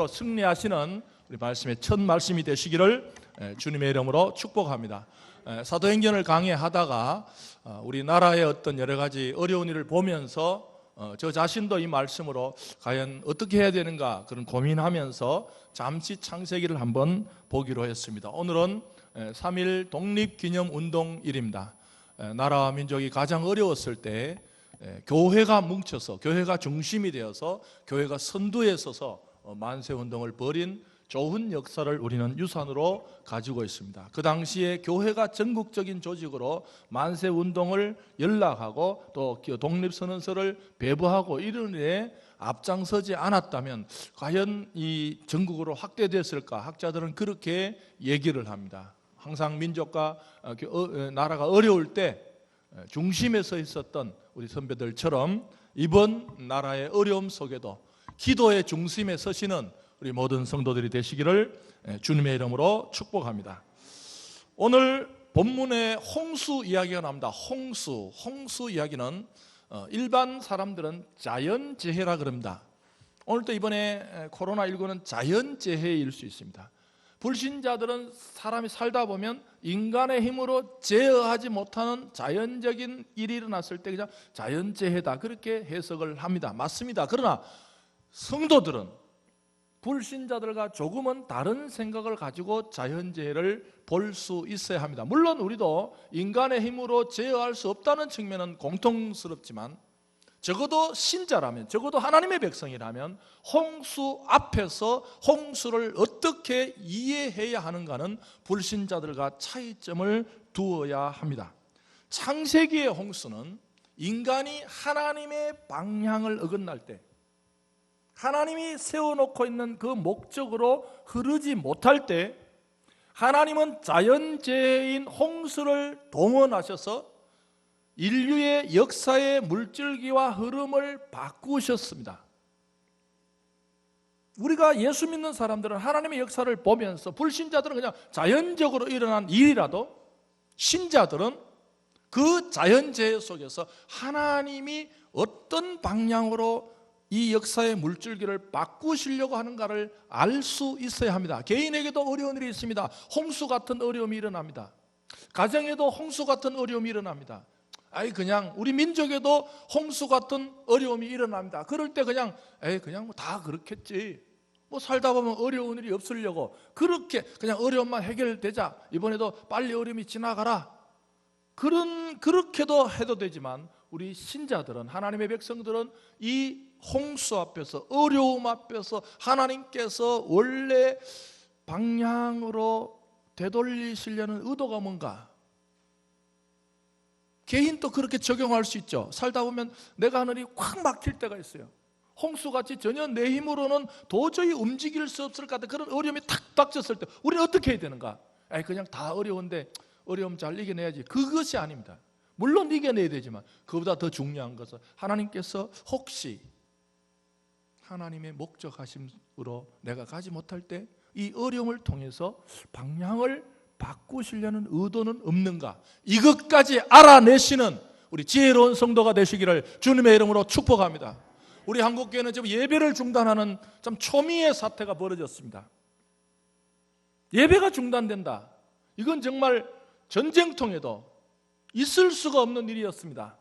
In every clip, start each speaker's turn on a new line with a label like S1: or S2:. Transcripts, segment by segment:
S1: 승리하시는 우리 말씀의 첫 말씀이 되시기를 주님의 이름으로 축복합니다. 사도행전을 강의하다가 우리나라의 어떤 여러 가지 어려운 일을 보면서 저 자신도 이 말씀으로 과연 어떻게 해야 되는가 그런 고민하면서 잠시 창세기를 한번 보기로 했습니다. 오늘은 3.1 독립기념운동일입니다. 나라와 민족이 가장 어려웠을 때 교회가 뭉쳐서, 교회가 중심이 되어서, 교회가 선두에 서서 만세운동을 벌인 좋은 역사를 우리는 유산으로 가지고 있습니다. 그 당시에 교회가 전국적인 조직으로 만세운동을 연락하고 또 독립선언서를 배부하고 이런 일에 앞장서지 않았다면 과연 이 전국으로 확대됐을까? 학자들은 그렇게 얘기를 합니다. 항상 민족과 나라가 어려울 때 중심에 서 있었던 우리 선배들처럼 이번 나라의 어려움 속에도 기도의 중심에 서시는 우리 모든 성도들이 되시기를 주님의 이름으로 축복합니다. 오늘 본문에 홍수 이야기가 나옵니다. 홍수 이야기는 일반 사람들은 자연재해라 그럽니다. 오늘도 이번에 코로나19는 자연재해일 수 있습니다. 불신자들은 사람이 살다 보면 인간의 힘으로 제어하지 못하는 자연적인 일이 일어났을 때 그냥 자연재해다 그렇게 해석을 합니다. 맞습니다. 그러나 성도들은 불신자들과 조금은 다른 생각을 가지고 자연재해를 볼 수 있어야 합니다. 물론 우리도 인간의 힘으로 제어할 수 없다는 측면은 공통스럽지만 적어도 신자라면, 적어도 하나님의 백성이라면 홍수 앞에서 홍수를 어떻게 이해해야 하는가는 불신자들과 차이점을 두어야 합니다. 창세기의 홍수는 인간이 하나님의 방향을 어긋날 때, 하나님이 세워놓고 있는 그 목적으로 흐르지 못할 때 하나님은 자연재해인 홍수를 동원하셔서 인류의 역사의 물줄기와 흐름을 바꾸셨습니다. 우리가 예수 믿는 사람들은 하나님의 역사를 보면서, 불신자들은 그냥 자연적으로 일어난 일이라도 신자들은 그 자연재해 속에서 하나님이 어떤 방향으로 이 역사의 물줄기를 바꾸시려고 하는가를 알 수 있어야 합니다. 개인에게도 어려운 일이 있습니다. 홍수 같은 어려움이 일어납니다. 가정에도 홍수 같은 어려움이 일어납니다. 그냥 우리 민족에도 홍수 같은 어려움이 일어납니다. 그럴 때 그냥 뭐 다 그렇겠지. 뭐 살다 보면 어려운 일이 없으려고 그렇게 그냥 어려움만 해결되자. 이번에도 빨리 어려움이 지나가라. 그렇게도 해도 되지만 우리 신자들은, 하나님의 백성들은 이 홍수 앞에서, 어려움 앞에서 하나님께서 원래 방향으로 되돌리시려는 의도가 뭔가? 개인도 그렇게 적용할 수 있죠. 살다 보면 내가 하는 일이 확 막힐 때가 있어요. 홍수같이 전혀 내 힘으로는 도저히 움직일 수 없을 것 같은 그런 어려움이 탁 닥쳤을 때 우리는 어떻게 해야 되는가? 그냥 다 어려운데 어려움 잘 이겨내야지. 그것이 아닙니다. 물론 이겨내야 되지만 그보다 더 중요한 것은 하나님께서 혹시 하나님의 목적하심으로 내가 가지 못할 때 이 어려움을 통해서 방향을 바꾸시려는 의도는 없는가? 이것까지 알아내시는 우리 지혜로운 성도가 되시기를 주님의 이름으로 축복합니다. 우리 한국교회는 지금 예배를 중단하는 참 초미의 사태가 벌어졌습니다. 예배가 중단된다. 이건 정말 전쟁통에도 있을 수가 없는 일이었습니다.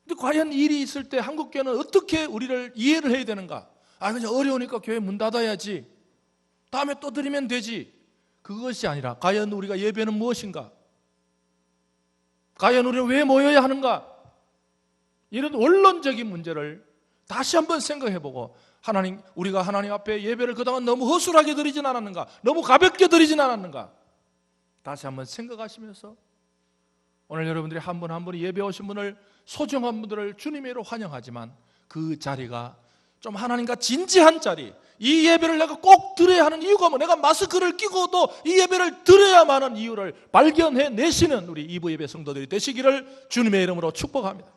S1: 근데 과연 일이 있을 때 한국교회는 어떻게 우리를 이해를 해야 되는가? 그냥 어려우니까 교회 문 닫아야지. 다음에 또 드리면 되지. 그것이 아니라 과연 우리가 예배는 무엇인가? 과연 우리는 왜 모여야 하는가? 이런 원론적인 문제를 다시 한번 생각해보고 우리가 하나님 앞에 예배를 그동안 너무 허술하게 드리진 않았는가? 너무 가볍게 드리진 않았는가? 다시 한번 생각하시면서 오늘 여러분들이 한 분 한 분이 예배 오신 분을, 소중한 분들을 주님의 이름으로 환영하지만 그 자리가 좀 하나님과 진지한 자리, 이 예배를 내가 꼭 드려야 하는 이유가 뭐, 내가 마스크를 끼고도 이 예배를 드려야만 하는 이유를 발견해내시는 우리 2부 예배 성도들이 되시기를 주님의 이름으로 축복합니다.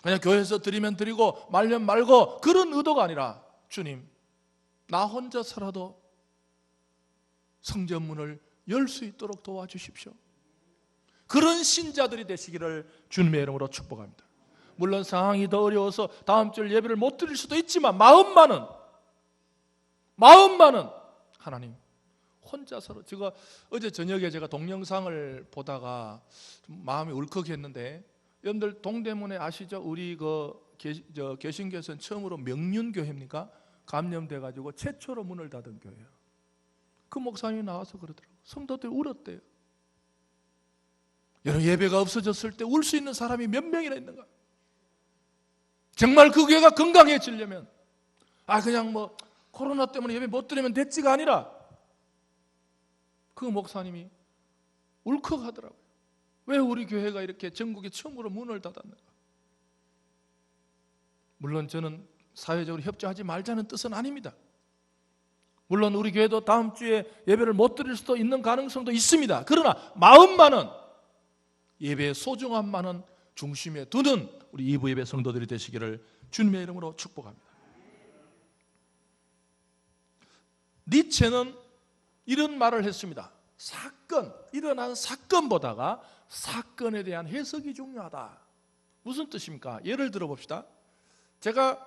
S1: 그냥 교회에서 드리면 드리고 말면 말고 그런 의도가 아니라, 주님, 나 혼자서라도 성전문을 열 수 있도록 도와주십시오. 그런 신자들이 되시기를 주님의 이름으로 축복합니다. 물론 상황이 더 어려워서 다음 주 예배를 못 드릴 수도 있지만 마음만은 마음만은 하나님. 혼자서. 제가 어제 저녁에 제가 동영상을 보다가 좀 마음이 울컥했는데, 여러분들 동대문에 아시죠? 우리 개신교에서는 처음으로 명륜교회입니까? 감염돼가지고 최초로 문을 닫은 교회예요. 그 목사님이 나와서 그러더라고요. 성도들이 울었대요. 여러분, 예배가 없어졌을 때 울 수 있는 사람이 몇 명이나 있는가? 정말 그 교회가 건강해지려면, 그냥 코로나 때문에 예배 못 드리면 됐지가 아니라, 그 목사님이 울컥하더라고요. 왜 우리 교회가 이렇게 전국에 처음으로 문을 닫았는가? 물론 저는 사회적으로 협조하지 말자는 뜻은 아닙니다. 물론 우리 교회도 다음 주에 예배를 못 드릴 수도 있는 가능성도 있습니다. 그러나 마음만은, 예배의 소중함만은 중심에 두는 우리 이부 예배 성도들이 되시기를 주님의 이름으로 축복합니다. 니체는 이런 말을 했습니다. 일어난 사건보다가 사건에 대한 해석이 중요하다. 무슨 뜻입니까? 예를 들어 봅시다. 제가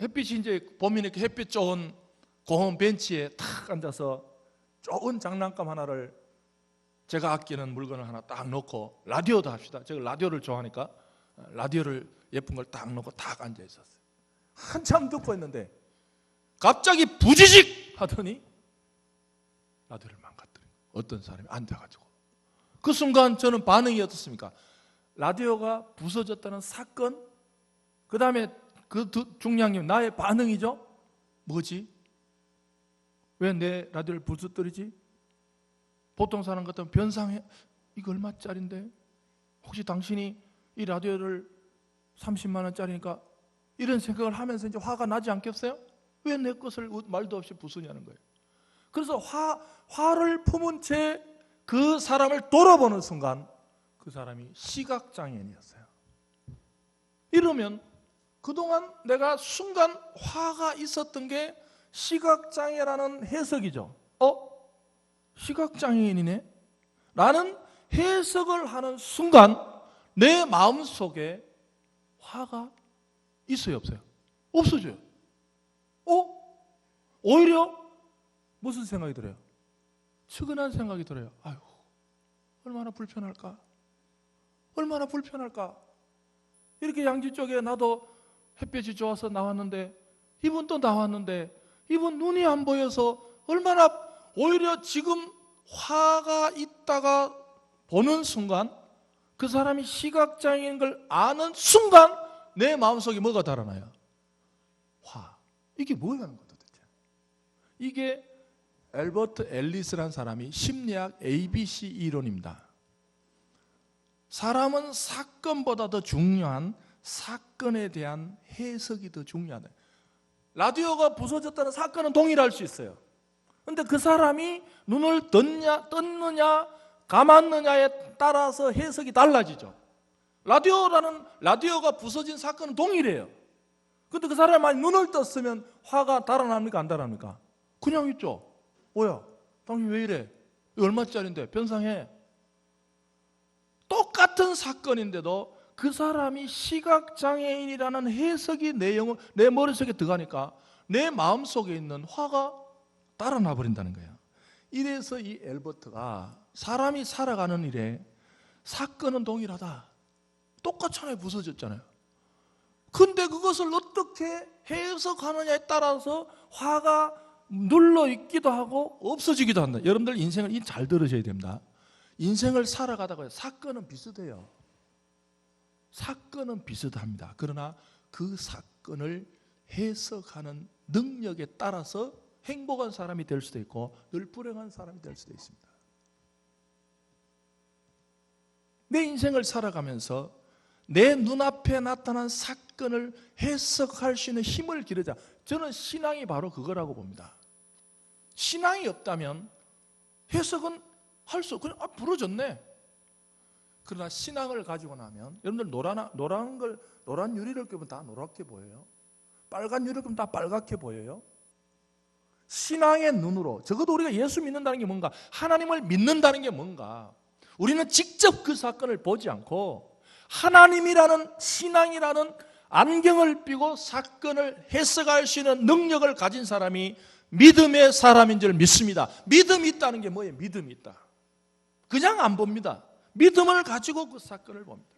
S1: 햇빛이 이제 봄이니까 이렇게 햇빛 좋은 공원 벤치에 탁 앉아서 좋은 장난감 하나를, 제가 아끼는 물건을 하나 딱 놓고, 라디오도 합시다. 제가 라디오를 좋아하니까 라디오를 예쁜 걸 딱 놓고 딱 앉아 있었어요. 한참 듣고 있는데 갑자기 부지직 하더니 라디오를 망가뜨린 거예요. 어떤 사람이 앉아가지고. 그 순간 저는 반응이 어떻습니까? 라디오가 부서졌다는 사건, 그 다음에 그 중량님 나의 반응이죠. 뭐지? 왜 내 라디오를 부서뜨리지? 보통 사람 같으면 변상해. 이거 얼마짜린데? 혹시 당신이 이 라디오를 30만 원짜리니까, 이런 생각을 하면서 이제 화가 나지 않겠어요? 왜 내 것을 말도 없이 부수냐는 거예요. 그래서 화를 품은 채 그 사람을 돌아보는 순간 그 사람이 시각장애인이었어요. 이러면 그동안 내가 순간 화가 있었던 게 시각장애라는 해석이죠. 시각장애인이네? 라는 해석을 하는 순간 내 마음속에 화가 있어요, 없어요? 없어져요. 오히려 무슨 생각이 들어요? 측은한 생각이 들어요. 아유, 얼마나 불편할까? 얼마나 불편할까? 이렇게 양지 쪽에 나도 햇볕이 좋아서 나왔는데, 이분 또 나왔는데, 이분 눈이 안 보여서 얼마나, 오히려 지금 화가 있다가 보는 순간, 그 사람이 시각장애인 걸 아는 순간 내 마음속에 뭐가 달아나요? 화. 이게 뭐라는 거죠 도대체? 이게 엘버트 앨리스라는 사람이 심리학 ABC 이론입니다. 사람은 사건보다 더 중요한 사건에 대한 해석이 더 중요하다. 라디오가 부서졌다는 사건은 동일할 수 있어요. 그런데 그 사람이 눈을 떴느냐 감았느냐에 따라서 해석이 달라지죠. 라디오가 부서진 사건은 동일해요. 그런데 그 사람이 만약 눈을 떴으면 화가 달아납니까 안 달아납니까? 그냥 있죠. 뭐야? 당신 왜 이래? 이거 얼마짜린데? 변상해. 똑같은 사건인데도 그 사람이 시각장애인이라는 해석이 내 머릿속에 들어가니까 내 마음속에 있는 화가 달아나 버린다는 거예요. 이래서 이 엘버트가 사람이 살아가는 일에 사건은 동일하다. 똑같잖아요. 부서졌잖아요. 근데 그것을 어떻게 해석하느냐에 따라서 화가 눌러있기도 하고 없어지기도 한다. 여러분들 인생을 잘 들으셔야 됩니다. 인생을 살아가다가 사건은 비슷해요. 사건은 비슷합니다. 그러나 그 사건을 해석하는 능력에 따라서 행복한 사람이 될 수도 있고 늘 불행한 사람이 될 수도 있습니다. 내 인생을 살아가면서 내 눈앞에 나타난 사건을 해석할 수 있는 힘을 기르자. 저는 신앙이 바로 그거라고 봅니다. 신앙이 없다면 해석은 할 수 없고 그냥 부러졌네. 그러나 신앙을 가지고 나면 여러분들 노란 유리를 끄면 다 노랗게 보여요. 빨간 유리를 끄면 다 빨갛게 보여요. 신앙의 눈으로, 적어도 우리가 예수 믿는다는 게 뭔가, 하나님을 믿는다는 게 뭔가, 우리는 직접 그 사건을 보지 않고 하나님이라는, 신앙이라는 안경을 끼고 사건을 해석할 수 있는 능력을 가진 사람이 믿음의 사람인 줄 믿습니다. 믿음이 있다는 게 뭐예요? 믿음이 있다. 그냥 안 봅니다. 믿음을 가지고 그 사건을 봅니다.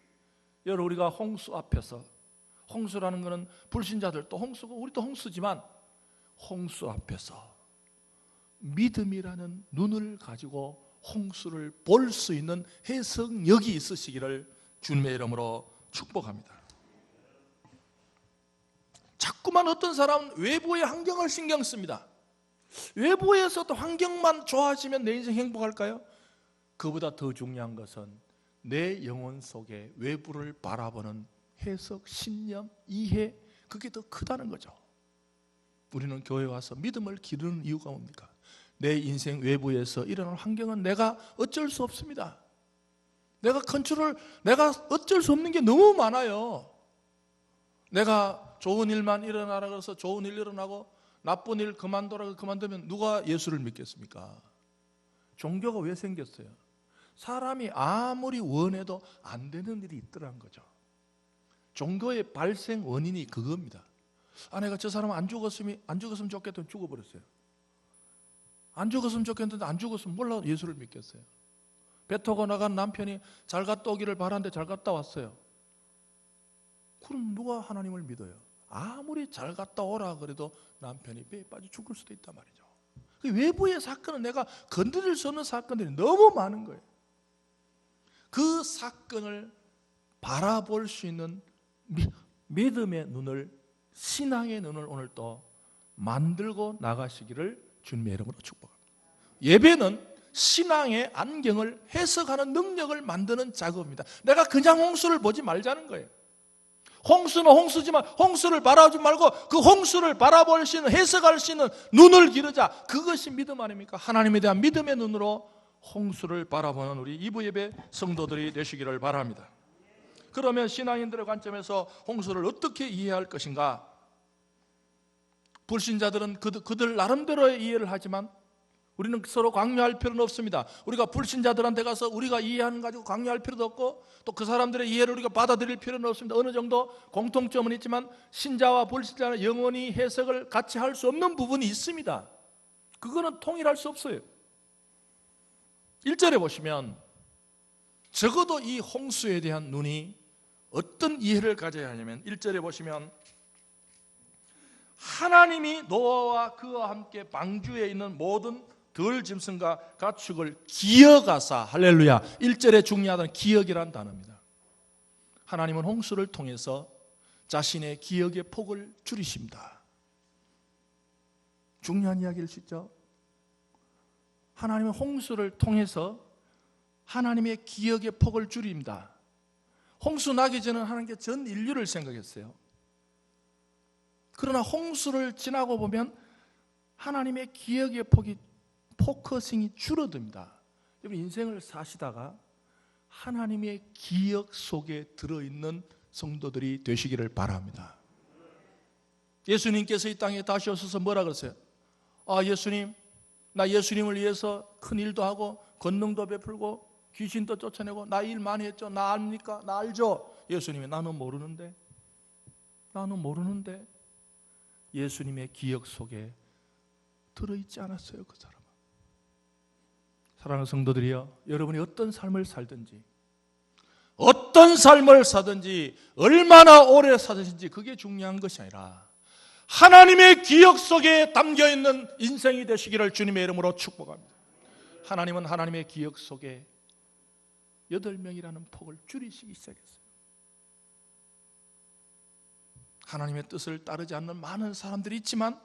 S1: 여러분, 우리가 홍수 앞에서, 홍수라는 것은 불신자들도 홍수고 우리도 홍수지만, 홍수 앞에서 믿음이라는 눈을 가지고 홍수를 볼 수 있는 해석력이 있으시기를 주님의 이름으로 축복합니다. 자꾸만 어떤 사람은 외부의 환경을 신경 씁니다. 외부에서도 환경만 좋아지면 내 인생 행복할까요? 그보다 더 중요한 것은 내 영혼 속에 외부를 바라보는 해석, 신념, 이해, 그게 더 크다는 거죠. 우리는 교회 와서 믿음을 기르는 이유가 뭡니까? 내 인생 외부에서 일어나는 환경은 내가 어쩔 수 없습니다. 내가 어쩔 수 없는 게 너무 많아요. 내가 좋은 일만 일어나라 그래서 좋은 일 일어나고 나쁜 일 그만두라고 그만두면 누가 예수를 믿겠습니까? 종교가 왜 생겼어요? 사람이 아무리 원해도 안 되는 일이 있더라는 거죠. 종교의 발생 원인이 그겁니다. 내가 저 사람 안 죽었으면 좋겠다면 죽어버렸어요. 안 죽었으면 좋겠는데 안 죽었으면 몰라 예수를 믿겠어요. 배 타고 나간 남편이 잘 갔다 오기를 바라는데 잘 갔다 왔어요. 그럼 누가 하나님을 믿어요? 아무리 잘 갔다 오라 그래도 남편이 배에 빠져 죽을 수도 있단 말이죠. 외부의 사건은 내가 건드릴 수 없는 사건들이 너무 많은 거예요. 그 사건을 바라볼 수 있는 믿음의 눈을, 신앙의 눈을 오늘 또 만들고 나가시기를 주님의 이름으로 축복합니다. 예배는 신앙의 안경을 해석하는 능력을 만드는 작업입니다. 내가 그냥 홍수를 보지 말자는 거예요. 홍수는 홍수지만 홍수를 바라보지 말고 그 홍수를 바라볼 수 있는, 해석할 수 있는 눈을 기르자. 그것이 믿음 아닙니까? 하나님에 대한 믿음의 눈으로 홍수를 바라보는 우리 이부 예배 성도들이 되시기를 바랍니다. 그러면 신앙인들의 관점에서 홍수를 어떻게 이해할 것인가? 불신자들은 그들 나름대로의 이해를 하지만 우리는 서로 강요할 필요는 없습니다. 우리가 불신자들한테 가서 우리가 이해하는 거 가지고 강요할 필요도 없고 또 그 사람들의 이해를 우리가 받아들일 필요는 없습니다. 어느 정도 공통점은 있지만 신자와 불신자는 영원히 해석을 같이 할 수 없는 부분이 있습니다. 그거는 통일할 수 없어요. 1절에 보시면 적어도 이 홍수에 대한 눈이 어떤 이해를 가져야 하냐면 1절에 보시면 하나님이 노아와 그와 함께 방주에 있는 모든 들 짐승과 가축을 기어가사, 할렐루야. 1절에 중요하다는 기억이란 단어입니다. 하나님은 홍수를 통해서 자신의 기억의 폭을 줄이십니다. 중요한 이야기일 수 있죠. 하나님은 홍수를 통해서 하나님의 기억의 폭을 줄입니다. 홍수 나기 전에는 하나님께 전 인류를 생각했어요. 그러나 홍수를 지나고 보면 하나님의 기억의 폭이, 포커싱이 줄어듭니다. 여러분, 인생을 사시다가 하나님의 기억 속에 들어있는 성도들이 되시기를 바랍니다. 예수님께서 이 땅에 다시 오셔서 뭐라 그러세요? 예수님, 나 예수님을 위해서 큰 일도 하고 권능도 베풀고 귀신도 쫓아내고 나 일 많이 했죠. 나 압니까? 나 알죠? 예수님이 나는 모르는데 예수님의 기억 속에 들어있지 않았어요, 그 사람은. 사랑하는 성도들이여, 여러분이 어떤 삶을 살든지 얼마나 오래 사든지 그게 중요한 것이 아니라 하나님의 기억 속에 담겨있는 인생이 되시기를 주님의 이름으로 축복합니다. 하나님은 하나님의 기억 속에 8명이라는 폭을 줄이시기 시작했어요. 하나님의 뜻을 따르지 않는 많은 사람들이 있지만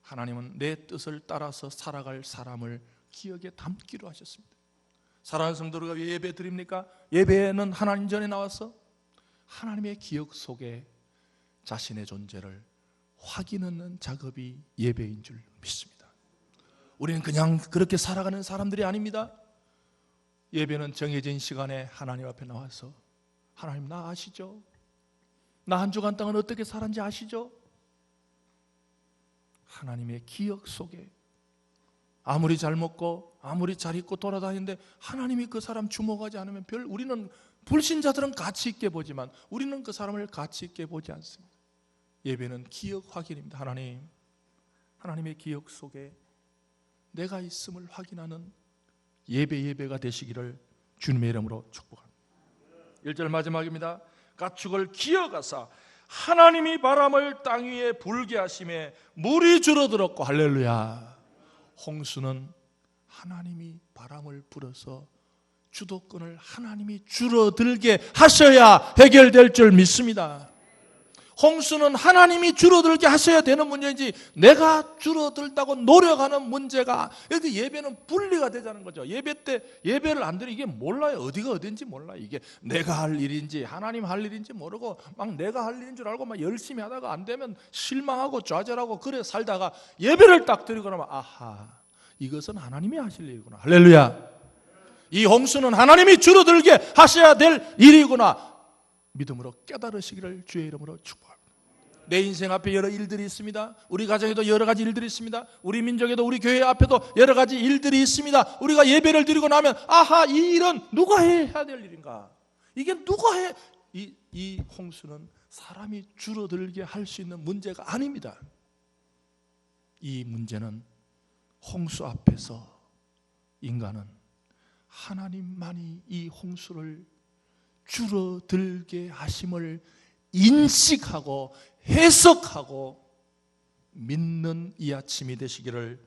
S1: 하나님은 내 뜻을 따라서 살아갈 사람을 기억에 담기로 하셨습니다. 사랑하는 성도들과 왜 예배 드립니까? 예배는 하나님 전에 나와서 하나님의 기억 속에 자신의 존재를 확인하는 작업이 예배인 줄 믿습니다. 우리는 그냥 그렇게 살아가는 사람들이 아닙니다. 예배는 정해진 시간에 하나님 앞에 나와서 하나님, 나 아시죠? 나 한 주간 동안 어떻게 살았는지 아시죠? 하나님의 기억 속에 아무리 잘 먹고 아무리 잘 입고 돌아다니는데 하나님이 그 사람 주목하지 않으면 우리는 불신자들은 가치 있게 보지만 우리는 그 사람을 가치 있게 보지 않습니다. 예배는 기억 확인입니다. 하나님의 기억 속에 내가 있음을 확인하는 예배가 되시기를 주님의 이름으로 축복합니다. 1절 마지막입니다. 가축을 기어가사 하나님이 바람을 땅 위에 불게 하심에 물이 줄어들었고, 할렐루야. 홍수는 하나님이 바람을 불어서 주도권을 하나님이 줄어들게 하셔야 해결될 줄 믿습니다. 홍수는 하나님이 줄어들게 하셔야 되는 문제인지 내가 줄어들다고 노력하는 문제가, 여기 예배는 분리가 되자는 거죠. 예배 때 예배를 안 드리면 이게 몰라요. 어디가 어딘지 몰라요. 이게 내가 할 일인지 하나님 할 일인지 모르고 막 내가 할 일인 줄 알고 막 열심히 하다가 안 되면 실망하고 좌절하고 그래 살다가 예배를 딱 드리고 나면 아하, 이것은 하나님이 하실 일이구나. 할렐루야. 이 홍수는 하나님이 줄어들게 하셔야 될 일이구나. 믿음으로 깨달으시기를 주의 이름으로 축복합니다. 내 인생 앞에 여러 일들이 있습니다. 우리 가정에도 여러 가지 일들이 있습니다. 우리 민족에도 우리 교회 앞에도 여러 가지 일들이 있습니다. 우리가 예배를 드리고 나면 아하, 이 일은 누가 해야 될 일인가? 이게 누가 해? 이 홍수는 사람이 줄어들게 할 수 있는 문제가 아닙니다. 이 문제는 홍수 앞에서 인간은 하나님만이 이 홍수를 줄어들게 하심을 인식하고 해석하고 믿는 이 아침이 되시기를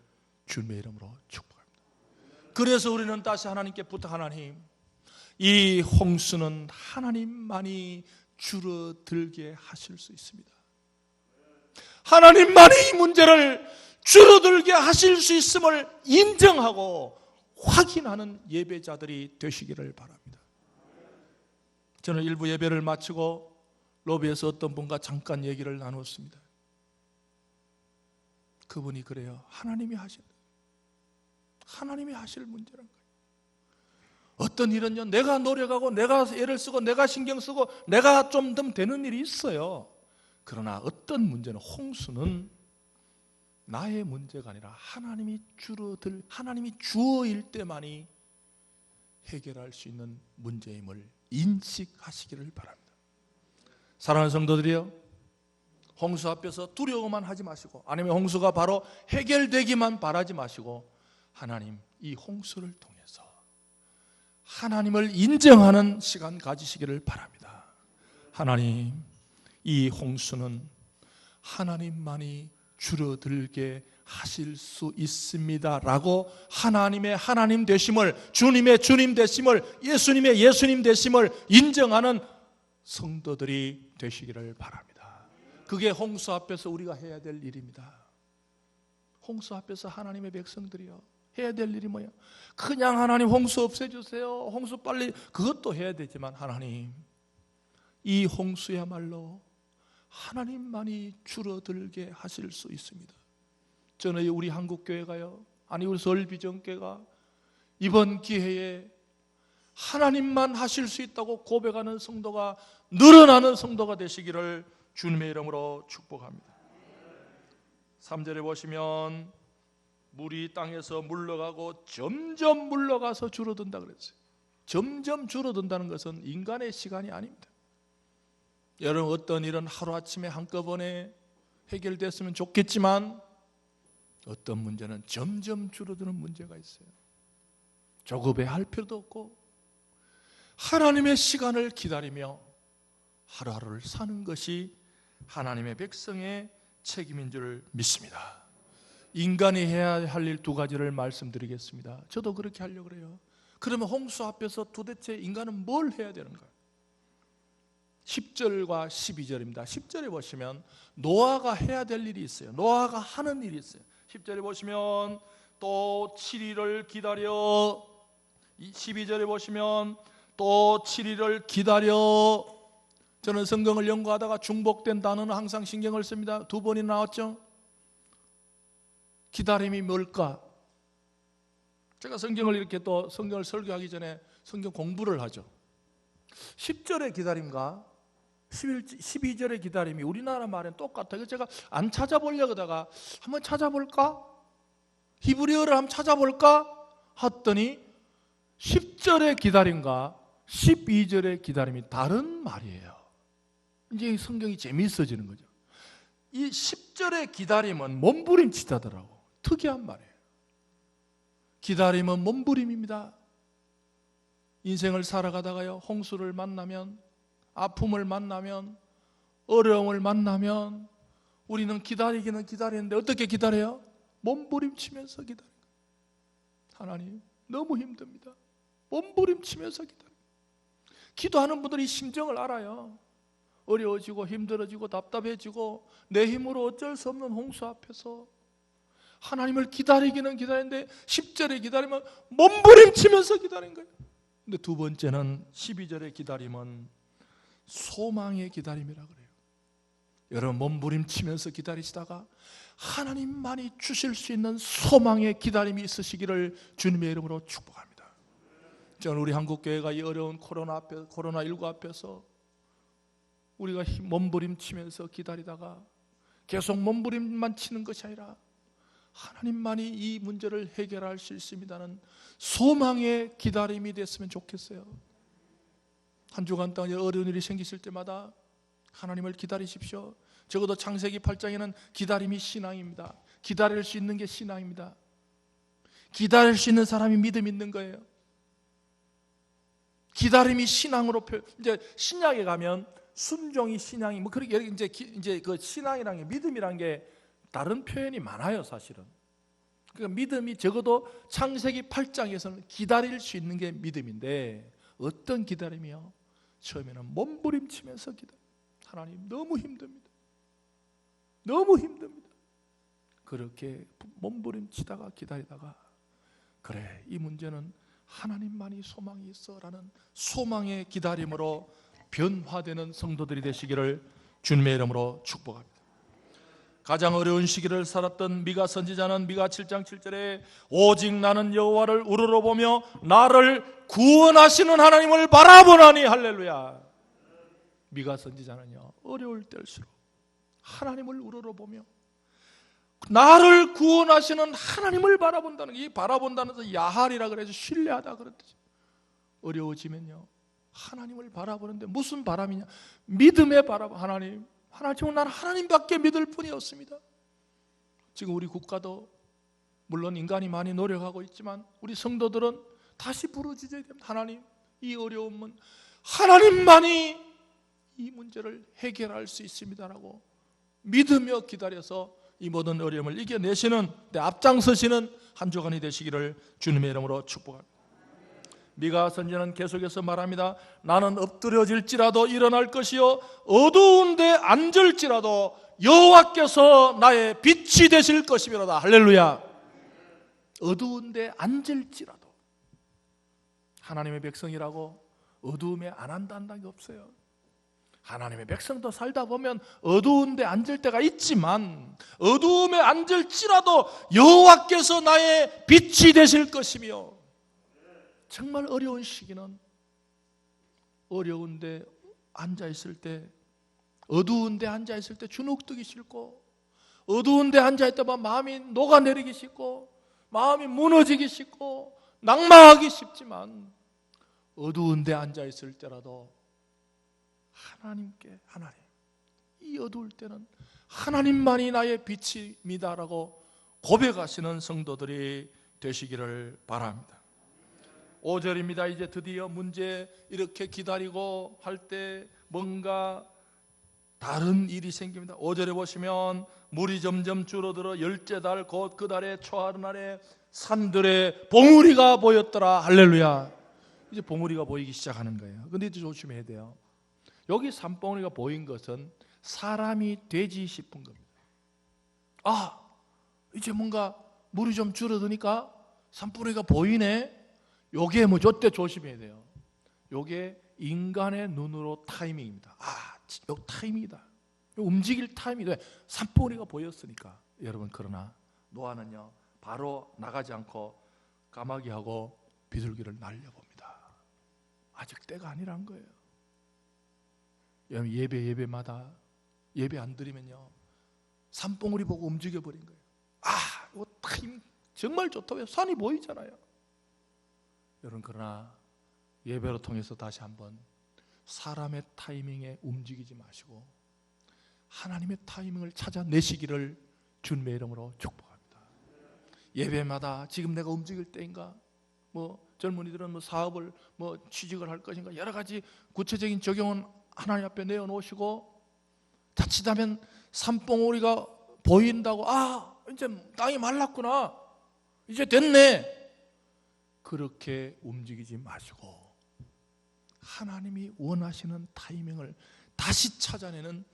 S1: 주님의 이름으로 축복합니다. 그래서 우리는 다시 하나님께 부탁, 하나님, 이 홍수는 하나님만이 줄어들게 하실 수 있습니다. 하나님만이 이 문제를 줄어들게 하실 수 있음을 인정하고 확인하는 예배자들이 되시기를 바랍니다. 저는 일부 예배를 마치고 로비에서 어떤 분과 잠깐 얘기를 나눴습니다. 그분이 그래요. 하나님이 하실 문제란 거예요. 어떤 일은요, 내가 노력하고 내가 애를 쓰고 내가 신경 쓰고 내가 좀 더 되는 일이 있어요. 그러나 어떤 문제는, 홍수는 나의 문제가 아니라 하나님이 주어일 때만이 해결할 수 있는 문제임을 인식하시기를 바랍니다. 사랑하는 성도들이요, 홍수 앞에서 두려워만 하지 마시고, 아니면 홍수가 바로 해결되기만 바라지 마시고, 하나님, 이 홍수를 통해서 하나님을 인정하는 시간 가지시기를 바랍니다. 하나님, 이 홍수는 하나님만이 줄어들게 하실 수 있습니다 라고 하나님의 하나님 되심을, 주님의 주님 되심을, 예수님의 예수님 되심을 인정하는 성도들이 되시기를 바랍니다. 그게 홍수 앞에서 우리가 해야 될 일입니다. 홍수 앞에서 하나님의 백성들이요, 해야 될 일이 뭐예요? 그냥 하나님 홍수 없애주세요, 홍수 빨리, 그것도 해야 되지만 하나님, 이 홍수야말로 하나님만이 줄어들게 하실 수 있습니다. 저는 우리 한국교회가요, 아니 우리 서울비전교회가 이번 기회에 하나님만 하실 수 있다고 고백하는 성도가 늘어나는 성도가 되시기를 주님의 이름으로 축복합니다. 3절에 보시면 물이 땅에서 물러가고 점점 물러가서 줄어든다 그랬어요. 점점 줄어든다는 것은 인간의 시간이 아닙니다. 여러분, 어떤 일은 하루아침에 한꺼번에 해결됐으면 좋겠지만 어떤 문제는 점점 줄어드는 문제가 있어요. 조급해할 필요도 없고 하나님의 시간을 기다리며 하루하루를 사는 것이 하나님의 백성의 책임인 줄 믿습니다. 인간이 해야 할 일 두 가지를 말씀드리겠습니다. 저도 그렇게 하려고 그래요. 그러면 홍수 앞에서 도대체 인간은 뭘 해야 되는가? 10절과 12절입니다. 10절에 보시면 노아가 해야 될 일이 있어요. 노아가 하는 일이 있어요. 10절에 보시면 또 7일을 기다려, 12절에 보시면 또 7일을 기다려. 저는 성경을 연구하다가 중복된 단어는 항상 신경을 씁니다. 2번이나 나왔죠. 기다림이 뭘까? 제가 성경을 이렇게 또 성경을 설교하기 전에 성경 공부를 하죠. 10절의 기다림과 12절의 기다림이 우리나라 말엔 똑같아요. 제가 안 찾아보려고 하다가 한번 찾아볼까? 히브리어를 한번 찾아볼까? 했더니 10절의 기다림과 12절의 기다림이 다른 말이에요. 이제 성경이 재미있어지는 거죠. 이 10절의 기다림은 몸부림치다더라고. 특이한 말이에요. 기다림은 몸부림입니다. 인생을 살아가다가요, 홍수를 만나면, 아픔을 만나면, 어려움을 만나면 우리는 기다리기는 기다리는데 어떻게 기다려요? 몸부림치면서 기다려요. 하나님, 너무 힘듭니다. 몸부림치면서 기다려요. 기도하는 분들이 심정을 알아요. 어려워지고 힘들어지고 답답해지고 내 힘으로 어쩔 수 없는 홍수 앞에서 하나님을 기다리기는 기다리는데 10절에 기다리면 몸부림치면서 기다린 거예요. 근데 두 번째는 12절의 기다림은 소망의 기다림이라 그래요. 여러분, 몸부림치면서 기다리시다가 하나님만이 주실 수 있는 소망의 기다림이 있으시기를 주님의 이름으로 축복합니다. 저는 우리 한국교회가 이 어려운 코로나19 앞에서 우리가 몸부림치면서 기다리다가 계속 몸부림만 치는 것이 아니라 하나님만이 이 문제를 해결할 수 있습니다는 소망의 기다림이 됐으면 좋겠어요. 한 주간 동안 어려운 일이 생기실 때마다 하나님을 기다리십시오. 적어도 창세기 8장에는 기다림이 신앙입니다. 기다릴 수 있는 게 신앙입니다. 기다릴 수 있는 사람이 믿음 있는 거예요. 기다림이 신앙으로 이제 신약에 가면 순종이 신앙이 뭐 그렇게 이제 그 신앙이란 게 믿음이란 게 다른 표현이 많아요, 사실은. 그러니까 믿음이 적어도 창세기 8장에서는 기다릴 수 있는 게 믿음인데 어떤 기다림이요? 처음에는 몸부림치면서 기다려. 하나님, 너무 힘듭니다. 너무 힘듭니다. 그렇게 몸부림치다가 기다리다가 그래, 이 문제는 하나님만이 소망이 있어라는 소망의 기다림으로 변화되는 성도들이 되시기를 주님의 이름으로 축복합니다. 가장 어려운 시기를 살았던 미가 선지자는 미가 7장 7절에 오직 나는 여호와를 우러러보며 나를 구원하시는 하나님을 바라보나니, 할렐루야. 미가 선지자는요, 어려울 때일수록 하나님을 우러러보며 나를 구원하시는 하나님을 바라본다는 게, 이 바라본다는 것은 야할이라 그래서 신뢰하다 그런 뜻이에요. 어려워지면요, 하나님을 바라보는데 무슨 바람이냐? 믿음의 바람. 하나님, 지금 나는 하나님밖에 믿을 뿐이 없습니다. 지금 우리 국가도 물론 인간이 많이 노력하고 있지만 우리 성도들은 다시 부르짖어야 됩니다. 하나님, 이 어려움은 하나님만이 이 문제를 해결할 수 있습니다라고 믿으며 기다려서 이 모든 어려움을 이겨내시는, 앞장서시는 한 주간이 되시기를 주님의 이름으로 축복합니다. 미가 선지자는 계속해서 말합니다. 나는 엎드려질지라도 일어날 것이요 어두운데 앉을지라도 여호와께서 나의 빛이 되실 것이미로다. 할렐루야. 어두운데 앉을지라도, 하나님의 백성이라고 어두움에 안 한다는 게 없어요. 하나님의 백성도 살다 보면 어두운데 앉을 때가 있지만 어두움에 앉을지라도 여호와께서 나의 빛이 되실 것이며, 정말 어려운 시기는 어려운데 앉아있을 때, 어두운데 앉아있을 때 주눅들기 싫고, 어두운데 앉아있다가 마음이 녹아내리기 싫고, 마음이 무너지기 싫고, 낙망하기 쉽지만 어두운데 앉아있을 때라도 하나님께, 하나님, 이 어두울 때는 하나님만이 나의 빛입니다라고 고백하시는 성도들이 되시기를 바랍니다. 5절입니다. 이제 드디어 문제 이렇게 기다리고 할 때 뭔가 다른 일이 생깁니다. 5절에 보시면 물이 점점 줄어들어 열째 달 곧 그 달의 초하루날에 산들에 봉우리가 보였더라. 할렐루야. 이제 봉우리가 보이기 시작하는 거예요. 근데 이제 조심해야 돼요. 여기 산봉우리가 보인 것은 사람이 되지 싶은 겁니다. 아, 이제 뭔가 물이 좀 줄어드니까 산봉우리가 보이네. 요게 뭐 저때 조심해야 돼요. 요게 인간의 눈으로 타이밍입니다. 아, 요 타이밍이다. 요 움직일 타이밍이다. 산봉우리가 보였으니까. 여러분, 그러나 노아는요, 바로 나가지 않고 까마귀 하고 비둘기를 날려봅니다. 아직 때가 아니란 거예요. 여러분, 예배마다 예배 안 드리면요, 산봉우리 보고 움직여버린 거예요. 아, 요 타이밍 정말 좋다. 산이 보이잖아요. 여러분, 그러나 예배로 통해서 다시 한번 사람의 타이밍에 움직이지 마시고 하나님의 타이밍을 찾아내시기를 주님의 이름으로 축복합니다. 예배마다 지금 내가 움직일 때인가, 젊은이들은 사업을 취직을 할 것인가, 여러 가지 구체적인 적용은 하나님 앞에 내어놓으시고, 자칫하면 산봉우리가 보인다고 이제 땅이 말랐구나, 이제 됐네, 그렇게 움직이지 마시고 하나님이 원하시는 타이밍을 다시 찾아내는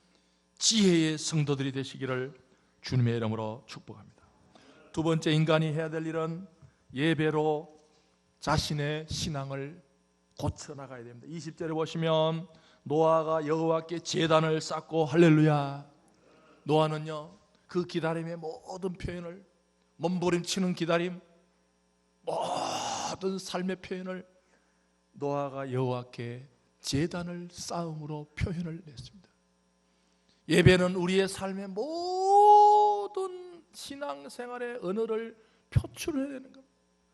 S1: 지혜의 성도들이 되시기를 주님의 이름으로 축복합니다. 두 번째, 인간이 해야 될 일은 예배로 자신의 신앙을 고쳐나가야 됩니다. 20절에 보시면 노아가 여호와께 제단을 쌓고, 할렐루야, 노아는요 그 기다림의 모든 표현을, 몸부림치는 기다림, 모든 삶의 표현을 노아가 여호와께 제단을 쌓음으로 표현을 냈습니다. 예배는 우리의 삶의 모든 신앙생활의 언어를 표출해야 되는 겁니다.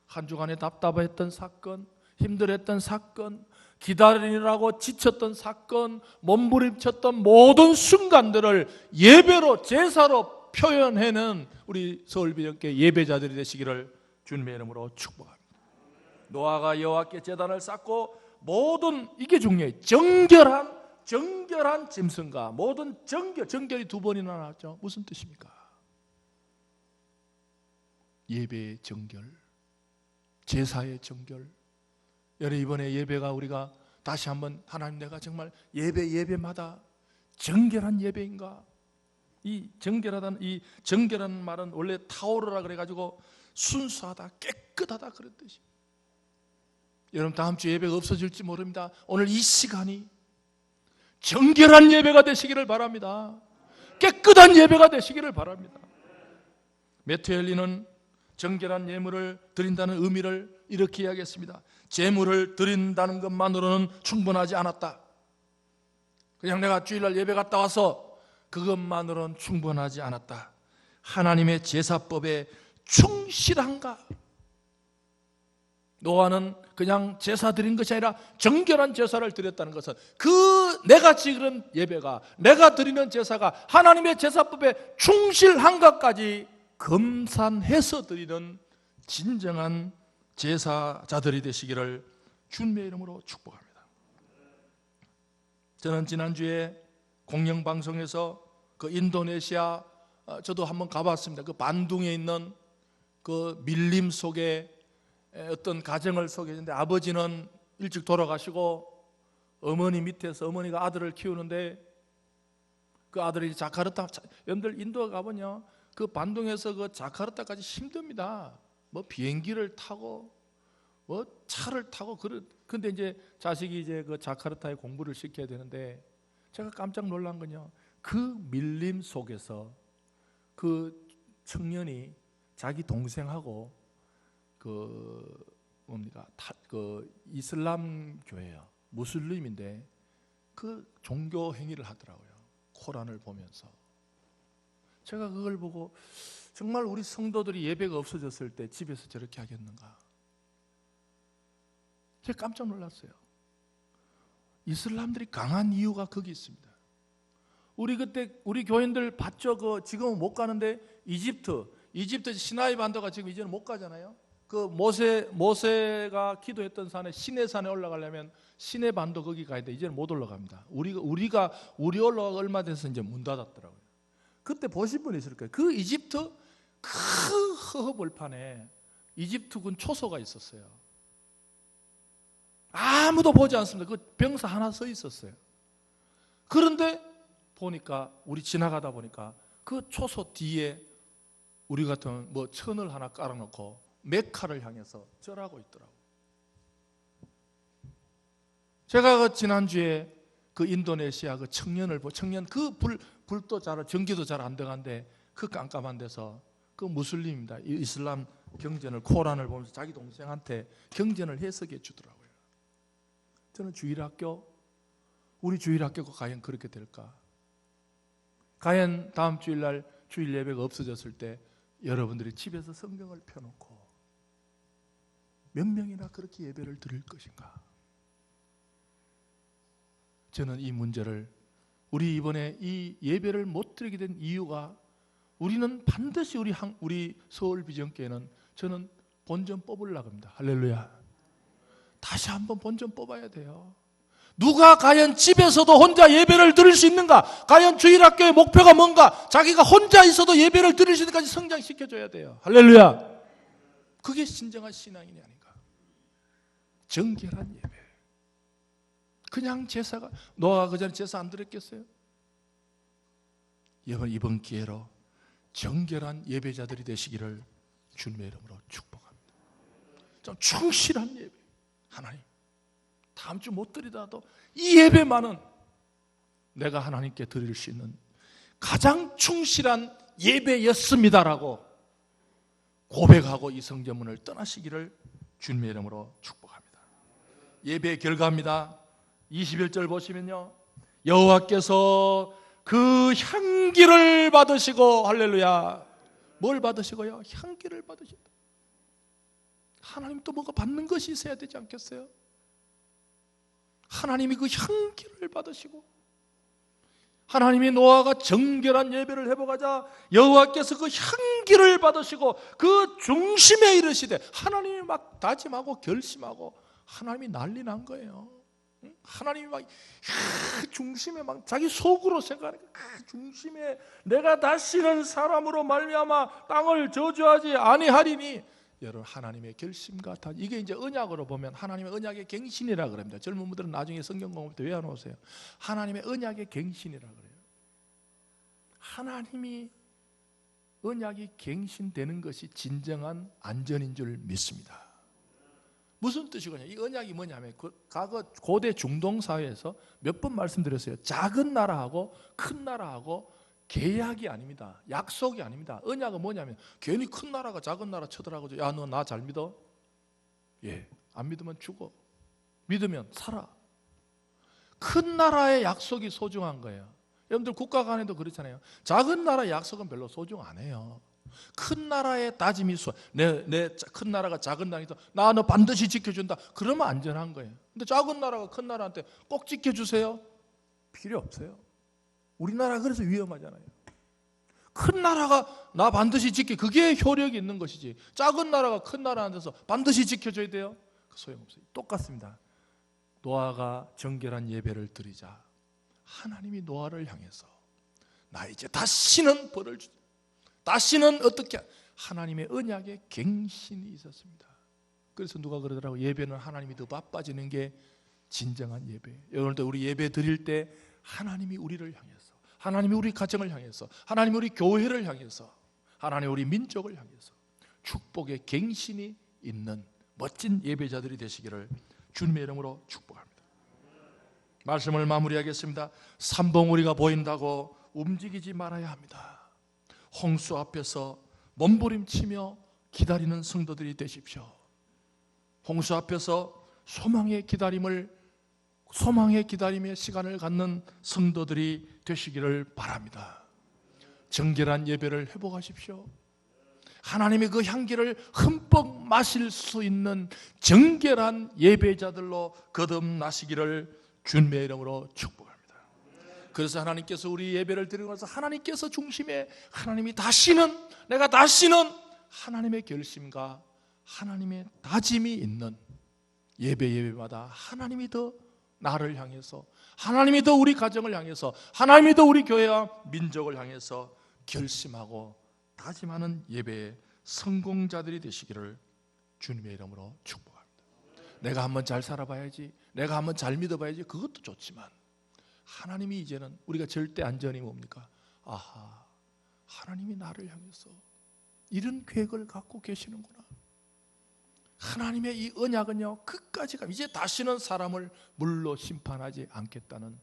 S1: 한 주간에 답답했던 사건, 힘들었던 사건, 기다리느라고 지쳤던 사건, 몸부림쳤던 모든 순간들을 예배로, 제사로 표현하는 우리 서울비전교회 예배자들이 되시기를 주님의 이름으로 축복합니다. 노아가 여호와께 제단을 쌓고, 모든, 이게 중요해요, 정결한 짐승과 모든 정결이 두 번이나 나왔죠. 무슨 뜻입니까? 예배의 정결, 제사의 정결. 여러분, 이번에 예배가 우리가 다시 한번, 하나님, 내가 정말 예배마다 정결한 예배인가? 이 정결한 말은 원래 타오르라 그래가지고 순수하다, 깨끗하다 그런 뜻이에요. 여러분, 다음 주 예배가 없어질지 모릅니다. 오늘 이 시간이 정결한 예배가 되시기를 바랍니다. 깨끗한 예배가 되시기를 바랍니다. 메투엘리는 정결한 예물을 드린다는 의미를 이렇게 이야기했습니다. 제물을 드린다는 것만으로는 충분하지 않았다. 그냥 내가 주일날 예배 갔다 와서 그것만으로는 충분하지 않았다. 하나님의 제사법에 충실한가? 노아는 그냥 제사 드린 것이 아니라 정결한 제사를 드렸다는 것은, 내가 지은 예배가, 내가 드리는 제사가 하나님의 제사법에 충실한 것까지 검산해서 드리는 진정한 제사자들이 되시기를 주님의 이름으로 축복합니다. 저는 지난주에 공영방송에서 그 인도네시아, 저도 한번 가봤습니다. 그 반둥에 있는 그 밀림 속에 어떤 가정을 소개했는데, 아버지는 일찍 돌아가시고 어머니 밑에서, 어머니가 아들을 키우는데, 그 아들이 자카르타, 여러분들 인도에 가보면 그 반둥에서 그 자카르타까지 힘듭니다. 비행기를 타고 차를 타고, 근데 이제 자식이 이제 그 자카르타에 공부를 시켜야 되는데, 제가 깜짝 놀란 건요, 그 밀림 속에서 그 청년이 자기 동생하고 그 이슬람 교회예요, 무슬림인데 그 종교 행위를 하더라고요, 코란을 보면서. 제가 그걸 보고 정말 우리 성도들이 예배가 없어졌을 때 집에서 저렇게 하겠는가, 제가 깜짝 놀랐어요. 이슬람들이 강한 이유가 거기 있습니다. 우리 교인들 봤죠? 지금은 못 가는데 이집트 시나이 반도가 지금 이제는 못 가잖아요. 그 모세가 기도했던 산에, 시내산에 올라가려면 시내 반도 거기 가야 돼. 이제는 못 올라갑니다. 우리 올라가 얼마 돼서 이제 문 닫았더라고요. 그때 보신 분이 있을 거예요. 그 이집트 큰 허허벌판에 이집트군 초소가 있었어요. 아무도 보지 않습니다. 그 병사 하나 서 있었어요. 그런데 보니까, 우리 지나가다 보니까 그 초소 뒤에 우리 같은 천을 하나 깔아놓고 메카를 향해서 절하고 있더라고요. 제가 그 지난주에 그 인도네시아 그 청년 그 불도 전기도 잘 안 들어간데 그 깜깜한 데서 그 무슬림입니다. 이슬람 경전을, 코란을 보면서 자기 동생한테 경전을 해석해 주더라고요. 저는 우리 주일학교가 과연 그렇게 될까? 과연 다음 주일날 주일 예배가 없어졌을 때 여러분들이 집에서 성경을 펴놓고 몇 명이나 그렇게 예배를 드릴 것인가? 저는 이 문제를, 우리 이번에 이 예배를 못 드리게 된 이유가, 우리는 반드시 우리 서울 비전교회는 저는 본전 뽑으려고 합니다. 할렐루야. 다시 한번 본전 뽑아야 돼요. 누가 과연 집에서도 혼자 예배를 드릴 수 있는가? 과연 주일학교의 목표가 뭔가? 자기가 혼자 있어도 예배를 드릴 수 있는까지 성장시켜줘야 돼요. 할렐루야. 그게 진정한 신앙인이 아닌가? 정결한 예배. 그냥 제사가, 노아가 그전에 제사 안 드렸겠어요? 이번 기회로 정결한 예배자들이 되시기를 주님의 이름으로 축복합니다. 좀 충실한 예배. 하나님, 다음 주 못 드리더라도 이 예배만은 내가 하나님께 드릴 수 있는 가장 충실한 예배였습니다라고 고백하고 이 성전문을 떠나시기를 주님의 이름으로 축복합니다. 예배의 결과입니다. 21절 보시면요, 여호와께서 그 향기를 받으시고, 할렐루야. 뭘 받으시고요? 향기를 받으신다. 하나님 또 뭐가 받는 것이 있어야 되지 않겠어요? 하나님이 그 향기를 받으시고, 하나님이 노아가 정결한 예배를 회복하자 여호와께서 그 향기를 받으시고 그 중심에 이르시되, 하나님이 막 다짐하고 결심하고 하나님이 난리 난 거예요. 하나님이 막 중심에 막 자기 속으로 생각하니까 중심에 내가 다시는 사람으로 말미암아 땅을 저주하지 아니하리니, 여러분 하나님의 결심과 다, 이게 이제 언약으로 보면 하나님의 언약의 갱신이라 그럽니다. 젊은 분들은 나중에 성경 공부 때 외워놓으세요. 하나님의 언약의 갱신이라 그래요. 하나님이 언약이 갱신되는 것이 진정한 안전인 줄 믿습니다. 무슨 뜻이거든요? 이 언약이 뭐냐면, 과거 고대 중동 사회에서 몇 번 말씀드렸어요. 작은 나라하고 큰 나라하고 계약이 아닙니다. 약속이 아닙니다. 언약은 뭐냐면, 괜히 큰 나라가 작은 나라 쳐들어가고, 야, 너 나 잘 믿어? 예. 안 믿으면 죽어. 믿으면 살아. 큰 나라의 약속이 소중한 거예요. 여러분들 국가 간에도 그렇잖아요. 작은 나라의 약속은 별로 소중 안 해요. 큰 나라의 다짐이 내 큰 나라가 작은 나라에서 나 너 반드시 지켜준다. 그러면 안전한 거예요. 근데 작은 나라가 큰 나라한테 꼭 지켜주세요? 필요 없어요. 우리나라 그래서 위험하잖아요. 큰 나라가 나 반드시 그게 효력이 있는 것이지, 작은 나라가 큰 나라한테서 반드시 지켜줘야 돼요? 소용없어요. 똑같습니다. 노아가 정결한 예배를 드리자 하나님이 노아를 향해서 나 이제 다시는 벌을 주자, 다시는 어떻게, 하나님의 언약의 갱신이 있었습니다. 그래서 누가 그러더라고, 예배는 하나님이 더 바빠지는 게 진정한 예배예요. 오늘도 우리 예배 드릴 때 하나님이 우리를 향해서, 하나님이 우리 가정을 향해서, 하나님이 우리 교회를 향해서, 하나님이 우리 민족을 향해서 축복의 갱신이 있는 멋진 예배자들이 되시기를 주님의 이름으로 축복합니다. 말씀을 마무리하겠습니다. 삼봉우리가 보인다고 움직이지 말아야 합니다. 홍수 앞에서 몸부림치며 기다리는 성도들이 되십시오. 홍수 앞에서 소망의 기다림의 시간을 갖는 성도들이 되시기를 바랍니다. 정결한 예배를 회복하십시오. 하나님의 그 향기를 흠뻑 마실 수 있는 정결한 예배자들로 거듭나시기를 주님의 이름으로 축복합니다. 그래서 하나님께서 우리 예배를 드리고 나서 하나님께서 중심에, 하나님이 내가 다시는 하나님의 결심과 하나님의 다짐이 있는 예배마다 하나님이 더 나를 향해서, 하나님이 더 우리 가정을 향해서, 하나님이 더 우리 교회와 민족을 향해서 결심하고 다짐하는 예배의 성공자들이 되시기를 주님의 이름으로 축복합니다. 내가 한번 잘 살아봐야지, 내가 한번 잘 믿어봐야지, 그것도 좋지만 하나님이 이제는, 우리가 절대 안전이 뭡니까? 아하, 하나님이 나를 향해서 이런 계획을 갖고 계시는구나. 하나님의 이 언약은요, 끝까지 이제 다시는 사람을 물로 심판하지 않겠다는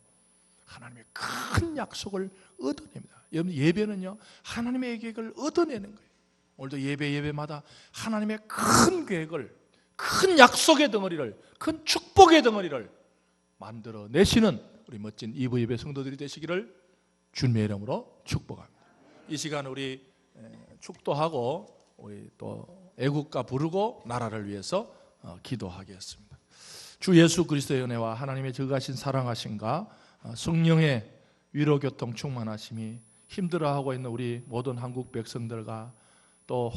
S1: 하나님의 큰 약속을 얻어냅니다. 여러분, 예배는요, 하나님의 계획을 얻어내는 거예요. 오늘도 예배마다 하나님의 큰 계획을, 큰 약속의 덩어리를, 큰 축복의 덩어리를 만들어 내시는 우리 멋진 이브 예배 성도들이 되시기를 주님의 이름으로 축복합니다. 이 시간 우리 축도하고 우리 또 애국가 부르고 나라를 위해서 기도하겠습니다. 주 예수 그리스도의 은혜와 하나님의 저가신 사랑하심과 성령의 위로교통 충만하심이 힘들어하고 있는 우리 모든 한국 백성들과 또